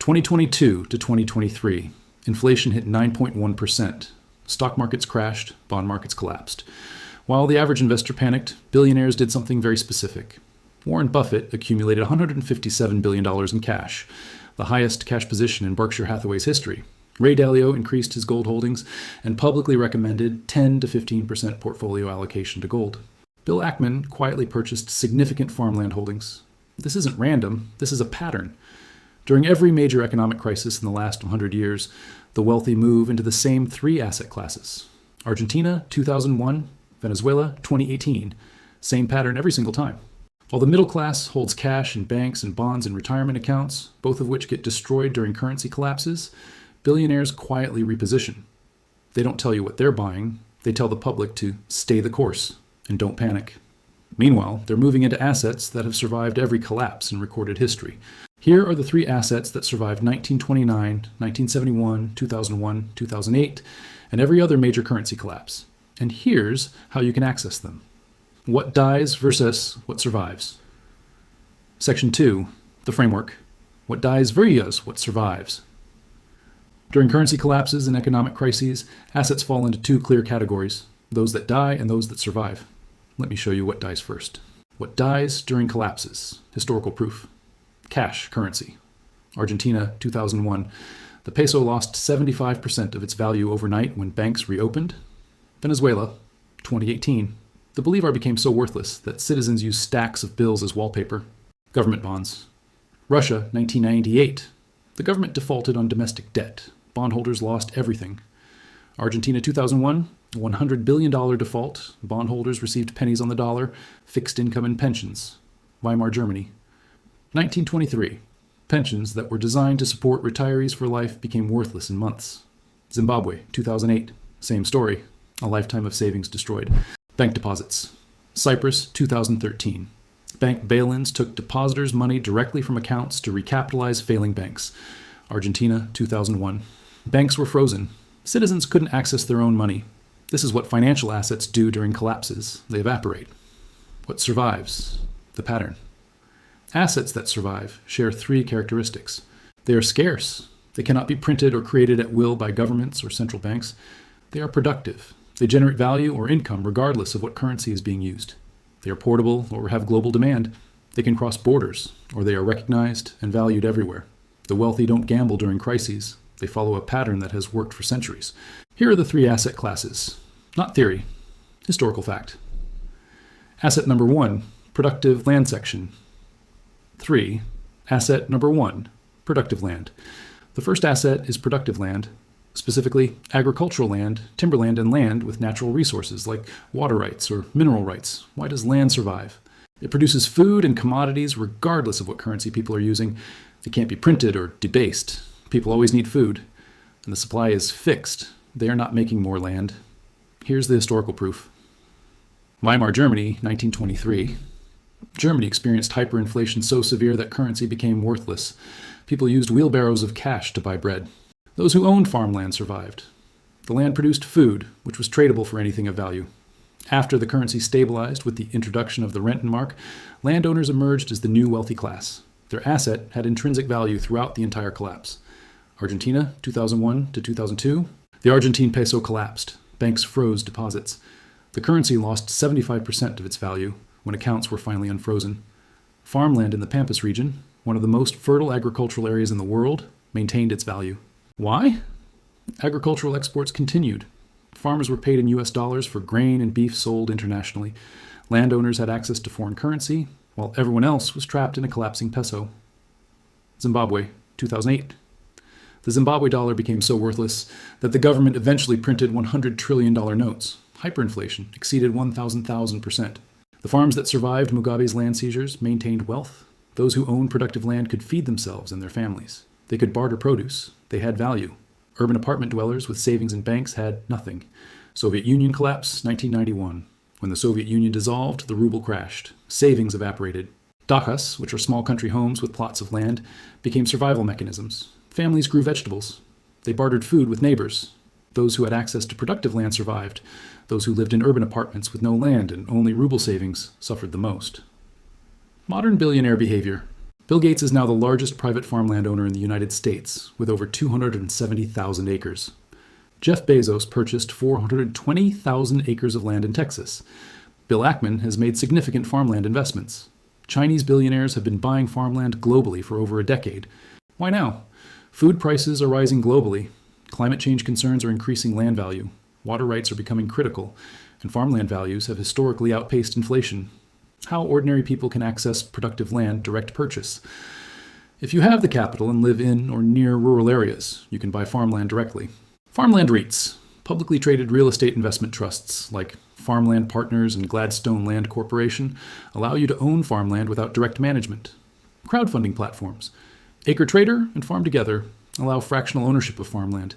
2022 to 2023, inflation hit 9.1%. Stock markets crashed, bond markets collapsed. While the average investor panicked, billionaires did something very specific. Warren Buffett accumulated $157 billion in cash, the highest cash position in Berkshire Hathaway's history. Ray Dalio increased his gold holdings and publicly recommended 10 to 15% portfolio allocation to gold. Bill Ackman quietly purchased significant farmland holdings. This isn't random, this is a pattern. During every major economic crisis in the last 100 years, the wealthy move into the same three asset classes. Argentina, 2001, Venezuela, 2018. Same pattern every single time. While the middle class holds cash in banks and bonds and retirement accounts, both of which get destroyed during currency collapses, billionaires quietly reposition. They don't tell you what they're buying, they tell the public to stay the course and don't panic. Meanwhile, they're moving into assets that have survived every collapse in recorded history. Here are the three assets that survived 1929, 1971, 2001, 2008, and every other major currency collapse. And here's how you can access them. What dies versus what survives. Section 2, the framework. What dies versus what survives. During currency collapses and economic crises, assets fall into two clear categories, those that die and those that survive. Let me show you what dies first. What dies during collapses. Historical proof. Cash currency. Argentina, 2001. The peso lost 75% of its value overnight when banks reopened. Venezuela, 2018. The bolivar became so worthless that citizens used stacks of bills as wallpaper. Government bonds. Russia, 1998. The government defaulted on domestic debt. Bondholders lost everything. Argentina, 2001. $100 billion default. Bondholders received pennies on the dollar. Fixed income and pensions. Weimar, Germany. 1923. Pensions that were designed to support retirees for life became worthless in months. Zimbabwe, 2008. Same story. A lifetime of savings destroyed. Bank deposits. Cyprus, 2013. Bank bail-ins took depositors' money directly from accounts to recapitalize failing banks. Argentina, 2001. Banks were frozen. Citizens couldn't access their own money. This is what financial assets do during collapses. They evaporate. What survives? The pattern. Assets that survive share three characteristics. They are scarce. They cannot be printed or created at will by governments or central banks. They are productive. They generate value or income regardless of what currency is being used. They are portable or have global demand. They can cross borders, or they are recognized and valued everywhere. The wealthy don't gamble during crises. They follow a pattern that has worked for centuries. Here are the three asset classes. Not theory. Historical fact. Asset number 1, productive land section. 3. Asset number 1, productive land. The first asset is productive land, specifically agricultural land, timberland, and land with natural resources like water rights or mineral rights. Why does land survive? It produces food and commodities regardless of what currency people are using. It can't be printed or debased. People always need food, and the supply is fixed. They are not making more land. Here's the historical proof. Weimar, Germany, 1923. Germany experienced hyperinflation so severe that currency became worthless. People used wheelbarrows of cash to buy bread. Those who owned farmland survived. The land produced food, which was tradable for anything of value. After the currency stabilized with the introduction of the Rentenmark, landowners emerged as the new wealthy class. Their asset had intrinsic value throughout the entire collapse. Argentina, 2001 to 2002. The Argentine peso collapsed. Banks froze deposits. The currency lost 75% of its value when accounts were finally unfrozen. Farmland in the Pampas region, one of the most fertile agricultural areas in the world, maintained its value. Why? Agricultural exports continued. Farmers were paid in US dollars for grain and beef sold internationally. Landowners had access to foreign currency, while everyone else was trapped in a collapsing peso. Zimbabwe, 2008. The Zimbabwe dollar became so worthless that the government eventually printed $100 trillion notes. Hyperinflation exceeded 1,000%. The farms that survived Mugabe's land seizures maintained wealth. Those who owned productive land could feed themselves and their families. They could barter produce. They had value. Urban apartment dwellers with savings in banks had nothing. Soviet Union collapse, 1991. When the Soviet Union dissolved, the ruble crashed. Savings evaporated. Dachas, which are small country homes with plots of land, became survival mechanisms. Families grew vegetables. They bartered food with neighbors. Those who had access to productive land survived. Those who lived in urban apartments with no land and only ruble savings suffered the most. Modern billionaire behavior. Bill Gates is now the largest private farmland owner in the United States, with over 270,000 acres. Jeff Bezos purchased 420,000 acres of land in Texas. Bill Ackman has made significant farmland investments. Chinese billionaires have been buying farmland globally for over a decade. Why now? Food prices are rising globally. Climate change concerns are increasing land value. Water rights are becoming critical, and farmland values have historically outpaced inflation. How ordinary people can access productive land direct purchase. If you have the capital and live in or near rural areas, you can buy farmland directly. Farmland REITs, publicly traded real estate investment trusts like Farmland Partners and Gladstone Land Corporation, allow you to own farmland without direct management. Crowdfunding platforms, AcreTrader and Farm Together, allow fractional ownership of farmland.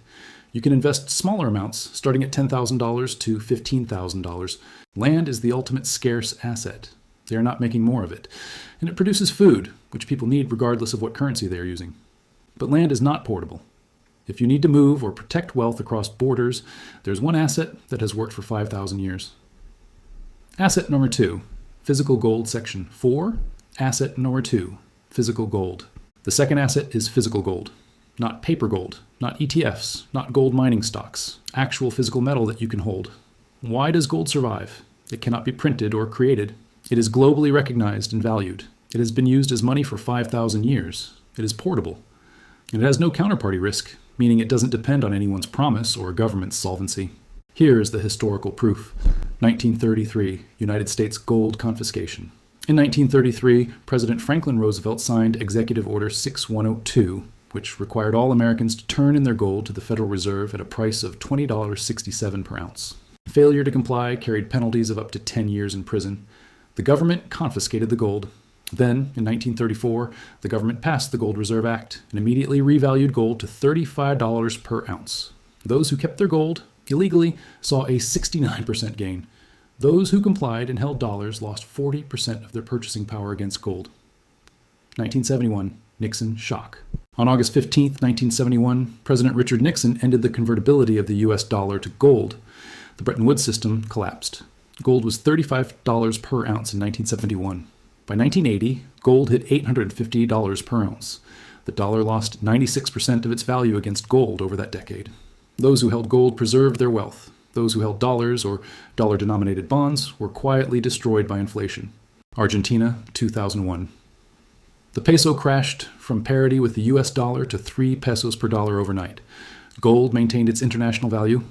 You can invest smaller amounts, starting at $10,000 to $15,000. Land is the ultimate scarce asset. They are not making more of it. And it produces food, which people need regardless of what currency they are using. But land is not portable. If you need to move or protect wealth across borders, there's one asset that has worked for 5,000 years. Asset number 2, physical gold section 4. Asset number 2, physical gold. The second asset is physical gold. Not paper gold, not ETFs, not gold mining stocks, actual physical metal that you can hold. Why does gold survive? It cannot be printed or created. It is globally recognized and valued. It has been used as money for 5,000 years. It is portable. And it has no counterparty risk, meaning it doesn't depend on anyone's promise or a government's solvency. Here is the historical proof. 1933, United States gold confiscation. In 1933, President Franklin Roosevelt signed Executive Order 6102, which required all Americans to turn in their gold to the Federal Reserve at a price of $20.67 per ounce. Failure to comply carried penalties of up to 10 years in prison. The government confiscated the gold. Then, in 1934, the government passed the Gold Reserve Act and immediately revalued gold to $35 per ounce. Those who kept their gold illegally saw a 69% gain. Those who complied and held dollars lost 40% of their purchasing power against gold. 1971, Nixon shock. On August 15, 1971, President Richard Nixon ended the convertibility of the US dollar to gold. The Bretton Woods system collapsed. Gold was $35 per ounce in 1971. By 1980, gold hit $850 per ounce. The dollar lost 96% of its value against gold over that decade. Those who held gold preserved their wealth. Those who held dollars or dollar-denominated bonds were quietly destroyed by inflation. Argentina, 2001. The peso crashed from parity with the US dollar to 3 pesos per dollar overnight. Gold maintained its international value.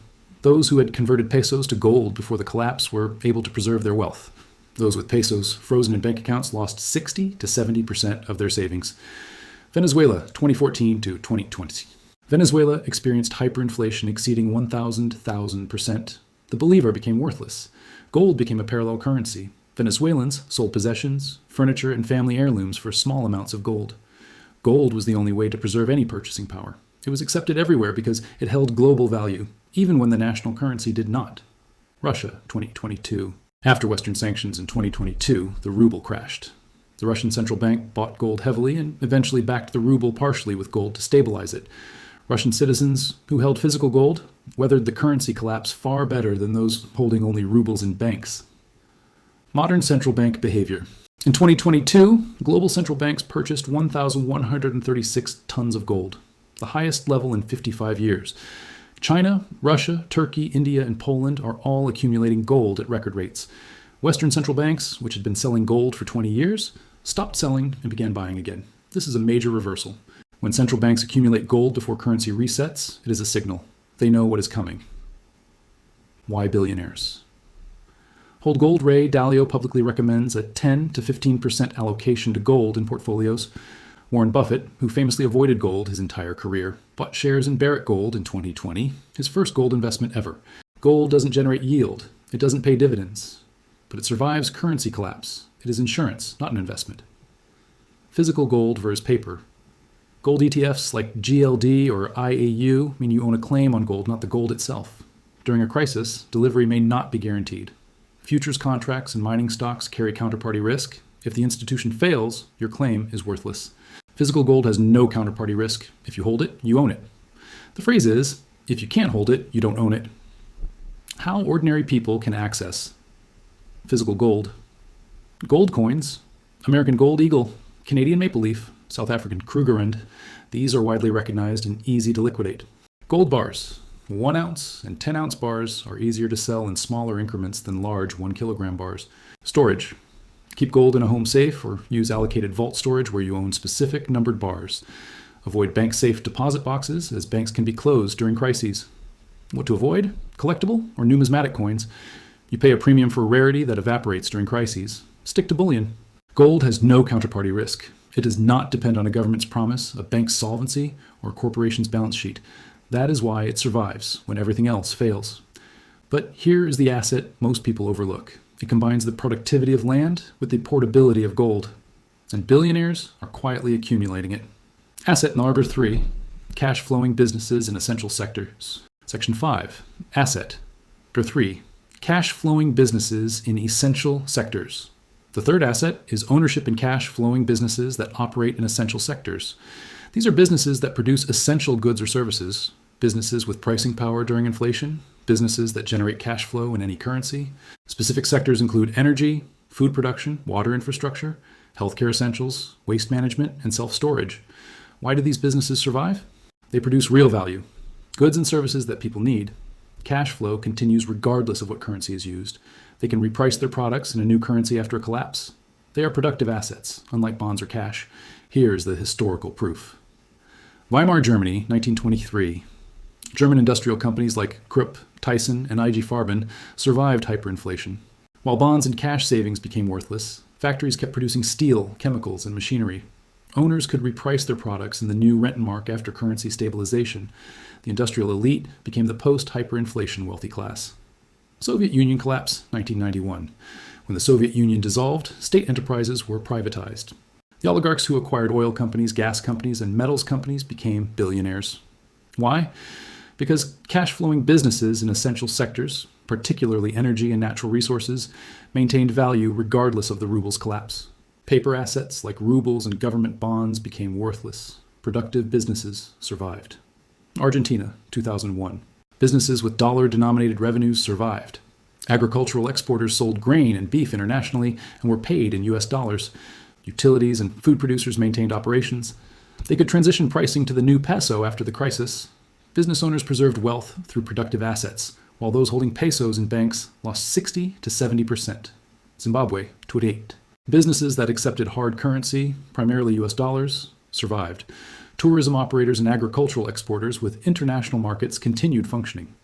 Those who had converted pesos to gold before the collapse were able to preserve their wealth. Those with pesos frozen in bank accounts lost 60 to 70% of their savings. Venezuela, 2014 to 2020. Venezuela experienced hyperinflation exceeding 1,000%. The bolivar became worthless. Gold became a parallel currency. Venezuelans sold possessions, furniture, and family heirlooms for small amounts of gold. Gold was the only way to preserve any purchasing power. It was accepted everywhere because it held global value, even when the national currency did not. Russia, 2022. After Western sanctions in 2022, the ruble crashed. The Russian central bank bought gold heavily and eventually backed the ruble partially with gold to stabilize it. Russian citizens who held physical gold weathered the currency collapse far better than those holding only rubles in banks. Modern central bank behavior. In 2022, global central banks purchased 1,136 tons of gold, the highest level in 55 years. China, Russia, Turkey, India, and Poland are all accumulating gold at record rates. Western central banks, which had been selling gold for 20 years, stopped selling and began buying again. This is a major reversal. When central banks accumulate gold before currency resets, it is a signal. They know what is coming. Why billionaires? Hold Gold Ray Dalio publicly recommends a 10 to 15% allocation to gold in portfolios. Warren Buffett, who famously avoided gold his entire career, bought shares in Barrick Gold in 2020, his first gold investment ever. Gold doesn't generate yield. It doesn't pay dividends. But it survives currency collapse. It is insurance, not an investment. Physical gold versus paper. Gold ETFs like GLD or IAU mean you own a claim on gold, not the gold itself. During a crisis, delivery may not be guaranteed. Futures contracts and mining stocks carry counterparty risk. If the institution fails, your claim is worthless. Physical gold has no counterparty risk. If you hold it, you own it. The phrase is, if you can't hold it, you don't own it. How ordinary people can access physical gold. Gold coins, American Gold Eagle, Canadian Maple Leaf, South African Krugerrand. These are widely recognized and easy to liquidate. Gold bars. 1 ounce and 10 ounce bars are easier to sell in smaller increments than large 1 kilogram bars. Storage. Keep gold in a home safe or use allocated vault storage where you own specific numbered bars. Avoid bank-safe deposit boxes, as banks can be closed during crises. What to avoid? Collectible or numismatic coins. You pay a premium for rarity that evaporates during crises. Stick to bullion. Gold has no counterparty risk. It does not depend on a government's promise, a bank's solvency, or a corporation's balance sheet. That is why it survives when everything else fails. But here is the asset most people overlook. It combines the productivity of land with the portability of gold. And billionaires are quietly accumulating it. Asset number 3, cash flowing businesses in essential sectors. Section 5, asset. Number 3, cash flowing businesses in essential sectors. The third asset is ownership in cash flowing businesses that operate in essential sectors. These are businesses that produce essential goods or services, businesses with pricing power during inflation, businesses that generate cash flow in any currency. Specific sectors include energy, food production, water infrastructure, healthcare essentials, waste management, and self-storage. Why do these businesses survive? They produce real value, goods and services that people need. Cash flow continues regardless of what currency is used. They can reprice their products in a new currency after a collapse. They are productive assets, unlike bonds or cash. Here's the historical proof. Weimar Germany, 1923. German industrial companies like Krupp, Thyssen, and IG Farben survived hyperinflation. While bonds and cash savings became worthless, factories kept producing steel, chemicals, and machinery. Owners could reprice their products in the new Rentenmark after currency stabilization. The industrial elite became the post-hyperinflation wealthy class. Soviet Union collapse, 1991. When the Soviet Union dissolved, state enterprises were privatized. The oligarchs who acquired oil companies, gas companies, and metals companies became billionaires. Why? Because cash-flowing businesses in essential sectors, particularly energy and natural resources, maintained value regardless of the ruble's collapse. Paper assets like rubles and government bonds became worthless. Productive businesses survived. Argentina, 2001. Businesses with dollar-denominated revenues survived. Agricultural exporters sold grain and beef internationally and were paid in US dollars. Utilities and food producers maintained operations. They could transition pricing to the new peso after the crisis. Business owners preserved wealth through productive assets, while those holding pesos in banks lost 60 to 70%. Zimbabwe, 28. Businesses that accepted hard currency, primarily US dollars, survived. Tourism operators and agricultural exporters with international markets continued functioning.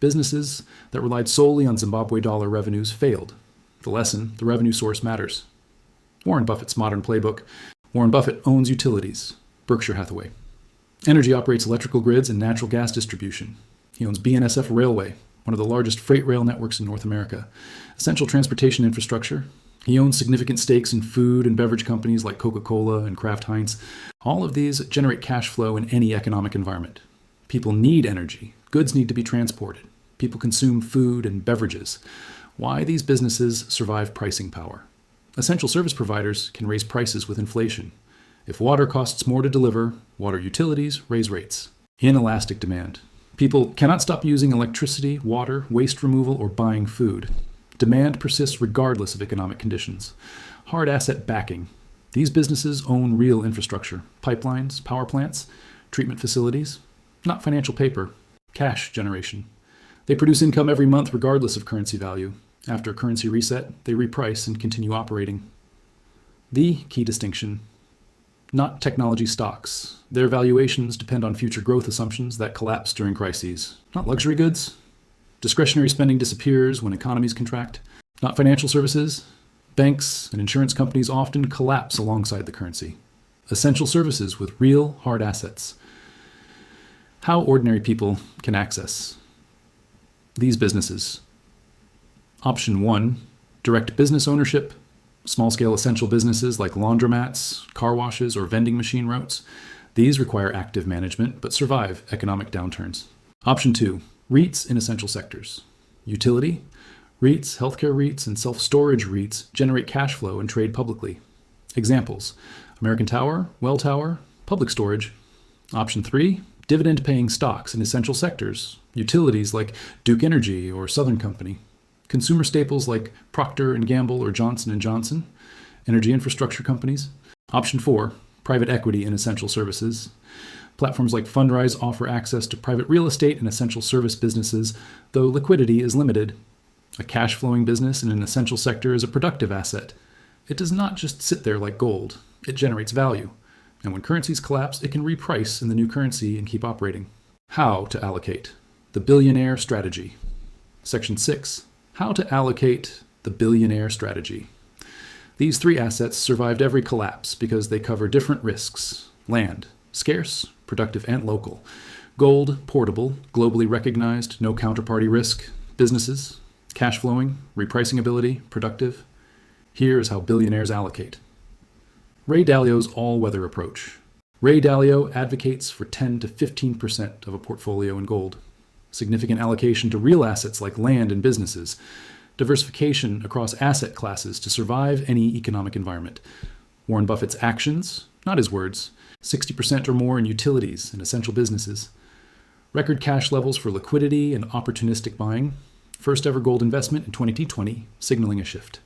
Businesses that relied solely on Zimbabwe dollar revenues failed. The lesson: the revenue source matters. Warren Buffett's modern playbook. Warren Buffett owns utilities. Berkshire Hathaway. Energy operates electrical grids and natural gas distribution. He owns BNSF Railway, one of the largest freight rail networks in North America. Essential transportation infrastructure. He owns significant stakes in food and beverage companies like Coca-Cola and Kraft Heinz. All of these generate cash flow in any economic environment. People need energy. Goods need to be transported. People consume food and beverages. Why these businesses survive pricing power. Essential service providers can raise prices with inflation. If water costs more to deliver, water utilities raise rates. Inelastic demand. People cannot stop using electricity, water, waste removal, or buying food. Demand persists regardless of economic conditions. Hard asset backing. These businesses own real infrastructure, pipelines, power plants, treatment facilities, not financial paper, cash generation. They produce income every month regardless of currency value. After a currency reset, they reprice and continue operating. The key distinction: not technology stocks. Their valuations depend on future growth assumptions that collapse during crises. Not luxury goods. Discretionary spending disappears when economies contract. Not financial services. Banks and insurance companies often collapse alongside the currency. Essential services with real hard assets. How ordinary people can access these businesses. Option 1, direct business ownership. Small-scale essential businesses like laundromats, car washes, or vending machine routes. These require active management but survive economic downturns. Option 2, REITs in essential sectors. Utility. REITs, healthcare REITs, and self-storage REITs generate cash flow and trade publicly. Examples: American Tower, Welltower, Public Storage. Option 3, dividend-paying stocks in essential sectors. Utilities like Duke Energy or Southern Company. Consumer staples like Procter & Gamble or Johnson & Johnson. Energy infrastructure companies. Option 4, private equity in essential services. Platforms like Fundrise offer access to private real estate and essential service businesses, though liquidity is limited. A cash-flowing business in an essential sector is a productive asset. It does not just sit there like gold. It generates value. And when currencies collapse, it can reprice in the new currency and keep operating. How to allocate. The billionaire strategy. Section 6. How to allocate the billionaire strategy. These three assets survived every collapse because they cover different risks. Land, scarce, productive, and local. Gold, portable, globally recognized, no counterparty risk. Businesses, cash flowing, repricing ability, productive. Here is how billionaires allocate. Ray Dalio's all-weather approach. Ray Dalio advocates for 10 to 15% of a portfolio in gold. Significant allocation to real assets like land and businesses. Diversification across asset classes to survive any economic environment. Warren Buffett's actions, not his words. 60% or more in utilities and essential businesses. Record cash levels for liquidity and opportunistic buying. First ever gold investment in 2020, signaling a shift.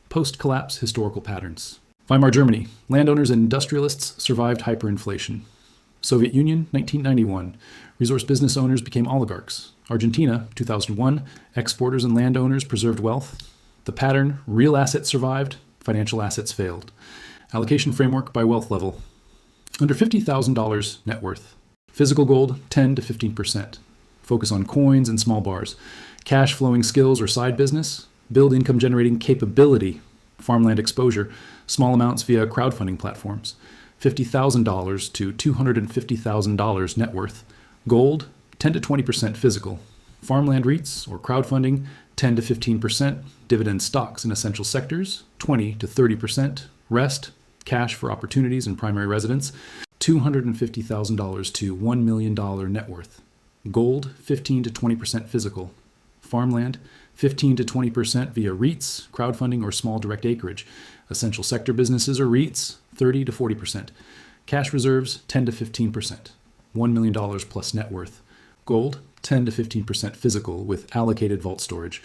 Post-collapse historical patterns. Weimar Germany. Landowners and industrialists survived hyperinflation. Soviet Union, 1991. Resource business owners became oligarchs. Argentina, 2001. Exporters and landowners preserved wealth. The pattern, real assets survived, financial assets failed. Allocation framework by wealth level. Under $50,000 net worth. Physical gold, 10 to 15%. Focus on coins and small bars. Cash flowing skills or side business. Build income generating capability. Farmland exposure. Small amounts via crowdfunding platforms. $50,000 to $250,000 net worth. Gold, 10 to 20% physical. Farmland REITs or crowdfunding, 10 to 15%. Dividend stocks in essential sectors, 20 to 30%. Rest, cash for opportunities in primary residence, $250,000 to $1 million net worth. Gold, 15 to 20% physical. Farmland, 15 to 20% via REITs, crowdfunding, or small direct acreage. Essential sector businesses or REITs, 30 to 40%. Cash reserves, 10 to 15%. $1 million plus net worth. Gold, 10 to 15% physical with allocated vault storage.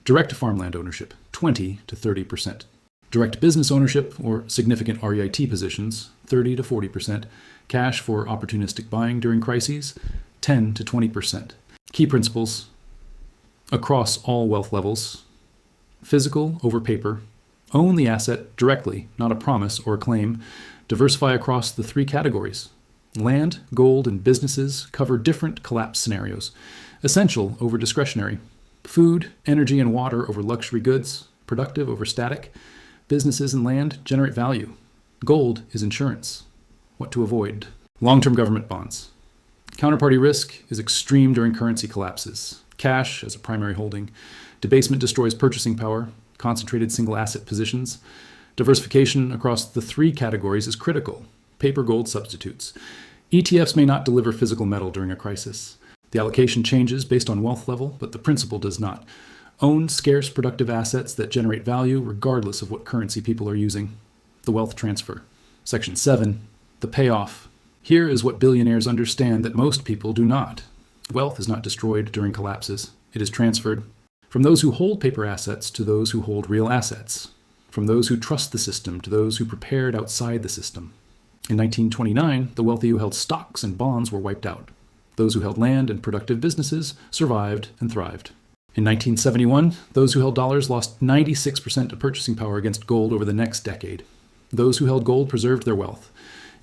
Direct farmland ownership, 20 to 30%. Direct business ownership or significant REIT positions, 30 to 40%. Cash for opportunistic buying during crises, 10 to 20%. Key principles across all wealth levels. Physical over paper. Own the asset directly, not a promise or a claim. Diversify across the three categories. Land, gold, and businesses cover different collapse scenarios. Essential over discretionary. Food, energy, and water over luxury goods. Productive over static. Businesses and land generate value. Gold is insurance. What to avoid. Long-term government bonds. Counterparty risk is extreme during currency collapses. Cash as a primary holding. Debasement destroys purchasing power. Concentrated single asset positions. Diversification across the three categories is critical. Paper gold substitutes. ETFs may not deliver physical metal during a crisis. The allocation changes based on wealth level, but the principle does not. Own scarce productive assets that generate value regardless of what currency people are using. The wealth transfer. Section 7. The payoff. Here is what billionaires understand that most people do not. Wealth is not destroyed during collapses. It is transferred from those who hold paper assets to those who hold real assets. From those who trust the system to those who prepared outside the system. In 1929, the wealthy who held stocks and bonds were wiped out. Those who held land and productive businesses survived and thrived. In 1971, those who held dollars lost 96% of purchasing power against gold over the next decade. Those who held gold preserved their wealth.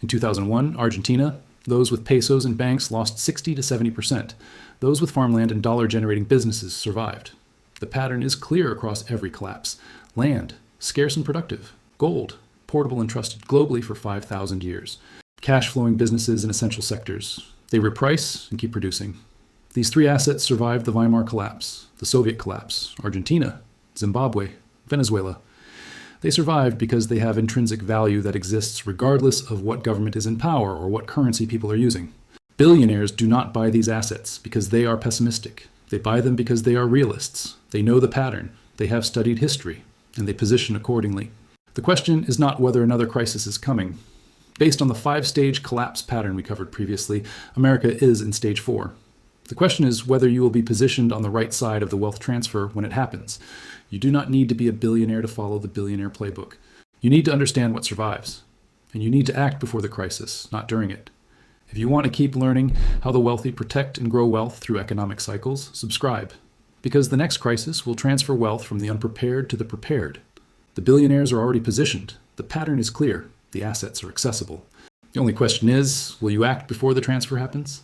In 2001, Argentina, those with pesos and banks lost 60 to 70%. Those with farmland and dollar-generating businesses survived. The pattern is clear across every collapse. Land, scarce and productive. Gold, portable and trusted globally for 5,000 years. Cash-flowing businesses in essential sectors. They reprice and keep producing. These three assets survived the Weimar collapse, the Soviet collapse, Argentina, Zimbabwe, Venezuela. They survived because they have intrinsic value that exists regardless of what government is in power or what currency people are using. Billionaires do not buy these assets because they are pessimistic. They buy them because they are realists. They know the pattern. They have studied history, and they position accordingly. The question is not whether another crisis is coming. Based on the 5-stage collapse pattern we covered previously, America is in stage 4. The question is whether you will be positioned on the right side of the wealth transfer when it happens. You do not need to be a billionaire to follow the billionaire playbook. You need to understand what survives. and you need to act before the crisis, not during it. If you want to keep learning how the wealthy protect and grow wealth through economic cycles, subscribe. Because the next crisis will transfer wealth from the unprepared to the prepared. The billionaires are already positioned. The pattern is clear. The assets are accessible. The only question is, will you act before the transfer happens?